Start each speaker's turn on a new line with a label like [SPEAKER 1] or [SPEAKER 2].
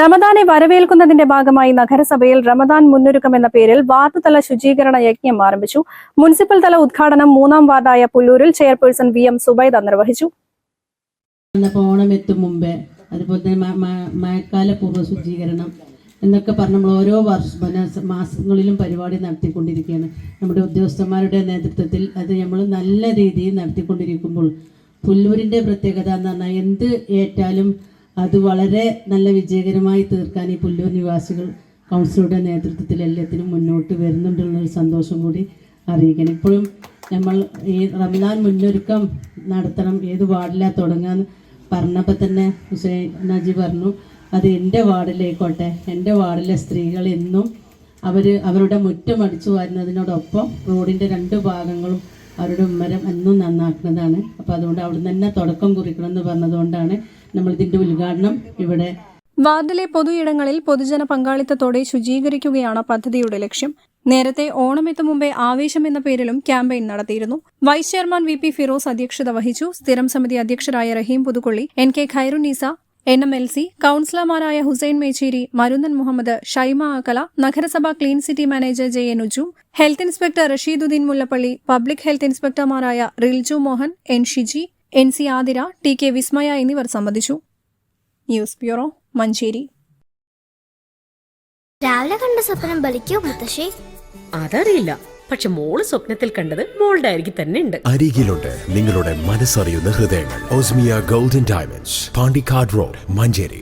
[SPEAKER 1] റമദാനെ വരവേൽക്കുന്നതിന്റെ ഭാഗമായി നഗരസഭയിൽ റമദാൻ മുന്നൊരുക്കം എന്ന പേരിൽ വാർഡ് തല ശുചീകരണ യജ്ഞം ആരംഭിച്ചു. മുനിസിപ്പൽ തല ഉദ്ഘാടനം 3-ാം വാർഡായ പുല്ലൂരിൽ ചെയർപേഴ്സൺ VM സുബൈദ നിർവഹിച്ചു.
[SPEAKER 2] ഓണം എത്തും മുമ്പേ അതുപോലെ തന്നെ മഴക്കാല പൂർവ്വ ശുചീകരണം എന്നൊക്കെ പറഞ്ഞ് നമ്മൾ ഓരോ മാസങ്ങളിലും പരിപാടി നടത്തിക്കൊണ്ടിരിക്കുകയാണ്. നമ്മുടെ ഉദ്യോഗസ്ഥന്മാരുടെ നേതൃത്വത്തിൽ അത് നമ്മൾ നല്ല രീതിയിൽ നടത്തിക്കൊണ്ടിരിക്കുമ്പോൾ പുല്ലൂരിൻ്റെ പ്രത്യേകത എന്ന് പറഞ്ഞാൽ എന്ത് ഏറ്റാലും അത് വളരെ നല്ല വിജയകരമായി തീർക്കാൻ ഈ പുല്ലൂർ നിവാസികൾ കൗൺസിലറുടെ നേതൃത്വത്തിൽ എല്ലാത്തിനും മുന്നോട്ട് വരുന്നുണ്ടെന്നൊരു സന്തോഷം കൂടി അറിയിക്കണം. ഇപ്പോഴും നമ്മൾ ഈ റമദാൻ മുന്നൊരുക്കം നടത്തണം, ഏത് വാർഡിലാണ് തുടങ്ങാന്ന് പറഞ്ഞപ്പോൾ തന്നെ ഹുസൈൻ നജി പറഞ്ഞു, അത് എൻ്റെ വാർഡിലായിക്കോട്ടെ, എൻ്റെ വാർഡിലെ സ്ത്രീകൾ എന്നും അവരുടെ മുറ്റം അടിച്ചു വരുന്നതിനോടൊപ്പം റോഡിൻ്റെ 2 ഭാഗങ്ങളും അവരുടെ ഉമ്മരം എന്നും നന്നാക്കുന്നതാണ്. അപ്പോൾ അതുകൊണ്ട് അവിടെ തന്നെ തുടക്കം കുറിക്കണം എന്ന് പറഞ്ഞതുകൊണ്ടാണ് നമ്മൾ ഇതിൻ്റെ ഉദ്ഘാടനം ഇവിടെ.
[SPEAKER 1] വാർഡിലെ പൊതുയിടങ്ങളിൽ പൊതുജന പങ്കാളിത്തത്തോടെ ശുചീകരിക്കുകയാണ് പദ്ധതിയുടെ ലക്ഷ്യം. നേരത്തെ ഓണമെത്തും മുമ്പേ ആവേശം എന്ന പേരിലും ക്യാമ്പയിൻ നടത്തിയിരുന്നു. വൈസ് ചെയർമാൻ VP ഫിറോസ് അധ്യക്ഷത വഹിച്ചു. സ്ഥിരം സമിതി അധ്യക്ഷരായ റഹീം പുതുക്കൊള്ളി, NK ഖൈറുന്നീസ, NMLC, കൌൺസിലർമാരായ ഹുസൈൻ മേച്ചേരി, മരുന്നൻ മുഹമ്മദ്, ഷൈമ അക്കല, നഗരസഭ clean city manager JN Uju, health inspector Rasheeduddin Mullappally, public health ഇൻസ്പെക്ടർമാരായ Rilju Mohan, N Shiji, NC Athira, TK Vismaya എന്നിവർ സംബന്ധിച്ചു. News bureau, Manjeri.
[SPEAKER 3] രാവിലെ കണ്ട സ്വപ്നം ബലിക്കോ മുത്തശ്ശി?
[SPEAKER 4] അതറിയില്ല, പക്ഷെ മോള് സ്വപ്നത്തിൽ കണ്ടത് മോളുടെ അരികിൽ തന്നെ ഉണ്ട്.
[SPEAKER 5] അരികിലുണ്ട് നിങ്ങളുടെ മനസ്സറിയുന്ന ഹൃദയങ്ങൾ. Osmiya golden diamonds, Pandikkad road, Manjeri.